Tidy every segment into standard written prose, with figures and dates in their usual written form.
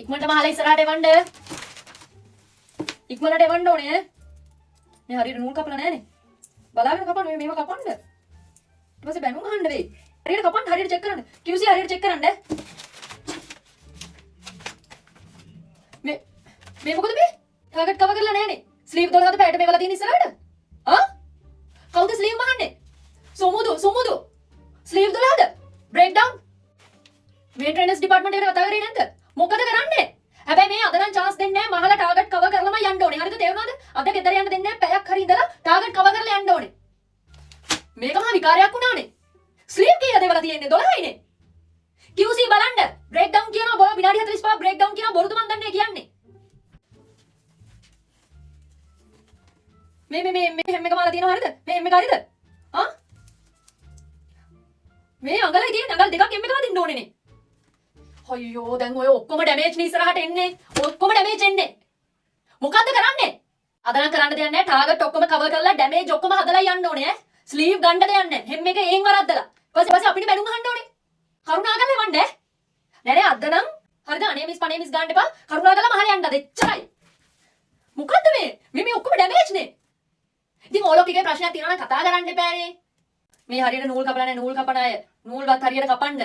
ඉක්මනට මහලා ඉස්සරහට එවන්න. ඉක්මනට එවන්න ඕනේ. මේ හරියට නූල් කපලා නැහනේ. බලාගෙන කපන්න මේව කපන්න. ඊට පස්සේ බැනුම් අහන්න වෙයි. හරියට කපන්න හරියට චෙක් කරන්න. QC හරියට චෙක් කරන්න. මේ මොකද මේ? ටාගට් කවර් කරලා නැහනේ. ස්ලීව් 12ද පැයට මේවලා තියෙන ඉස්සරහට. කවුද ස්ලීව් මහන්නේ? සුමුදු. ස්ලීව් 12ද? Breakdown. මේන්ටෙනන්ස් ඩිපාර්ට්මන්ට් එකට කතා කරේ නැද්ද? මොකද කරන්නේ? හැබැයි මේ අද නම් chance දෙන්නේ නැහැ. මහලා ටාගට් කවර් කරලාම යන්න ඕනේ. හරිද? තේරුණාද? අද ගෙදර යන්න දෙන්නේ නැහැ. පැයක් හරි ඉඳලා ටාගට් කවර් කරලා යන්න ඕනේ. මේක මහා විකාරයක් වුණානේ. ස්ලීව් කීයද ඒවලා තියෙන්නේ? 12යිනේ. QC බලන්න. බ්‍රේක් ඩවුන් කියනවා විනාඩි 45 බ්‍රේක් ඩවුන් කියනවා බොරුද මන් දන්නේ කියන්නේ. මේ හැම එක මාලා තියෙනවා හරිද? මේ හැම එක හරිද? මේ අඟලයි තියෙන අඟල් දෙකක් හැම එකම දින්න ඕනේනේ. අයියෝ දැන් ඔය ඔක්කොම ඩැමේජ් නේ ඉස්සරහට එන්නේ. ඔක්කොම ඩැමේජ් එන්නේ. මොකද්ද කරන්නේ? අද නම් කරන්න දෙයක් නැහැ. ටාගට් ඔක්කොම කවර් කරලා ඩැමේජ් ඔක්කොම හදලා යන්න ඕනේ ඈ. ස්ලීව් ගන්න දෙයක් නැහැ. හැම එක ඒන් වරද්දලා. ඊපස්සේ අපිට බැනුම් අහන්න ඕනේ. කරුණාකරලා එවන්න ඈ. නෑ අද නම් හරිද? අනේ මිස් පනේ මිස් ගන්න එපා. කරුණාකරලා මහල යන්න අද එච්චරයි. මොකද්ද මේ ඔක්කොම ඩැමේජ් නේ. ඉතින් ඕලොක්ගේ ප්‍රශ්නයක් තියෙනවා නම් කතා කරන්න එපානේ. මේ හරියට නූල් කපලා නැහැ නූල් කපන අය. නූල්වත් හරියට කපන්න.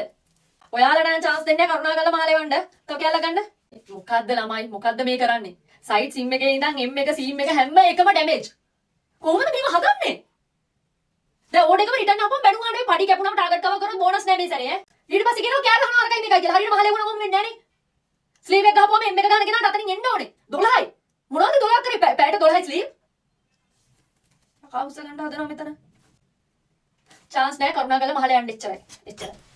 ඔයාලට නම් chance දෙන්නේ කරුණාකරලා මහල එවන්න. තෝ කැල්ල ගන්න. මොකද්ද ළමයි මොකද්ද මේ කරන්නේ? සයිඩ් සිම් එකේ ඉඳන් M එක සීම් එක හැම එකම ඩැමේජ්. කොහොමද මේව හදන්නේ? දැන් ඕඩ එකම රිටර්න් ආපුවම බැනුම් අහන්නේ පඩි කැපුණාම ටාගට් කවර් කරොත් බෝනස් නැහැ මේ සැරේ ඈ. ඊට පස්සේ කියනවා කෑ ගහනවා අරකයි මේකයි කියලා. හරියට මහල එවුණා මොකද වෙන්නේ නැහනේ. ස්ලීව් එක ගහපුවම M එක ගන්න කෙනාට අතනින් එන්න ඕනේ. 12යි. මොනවද 12ක් කරේ? පැයට 12යි ස්ලීව්. කවුස ගන්න හදනවා මෙතන. chance නැහැ කරුණාකරලා මහල යන්න එච්චරයි. එච්චරයි.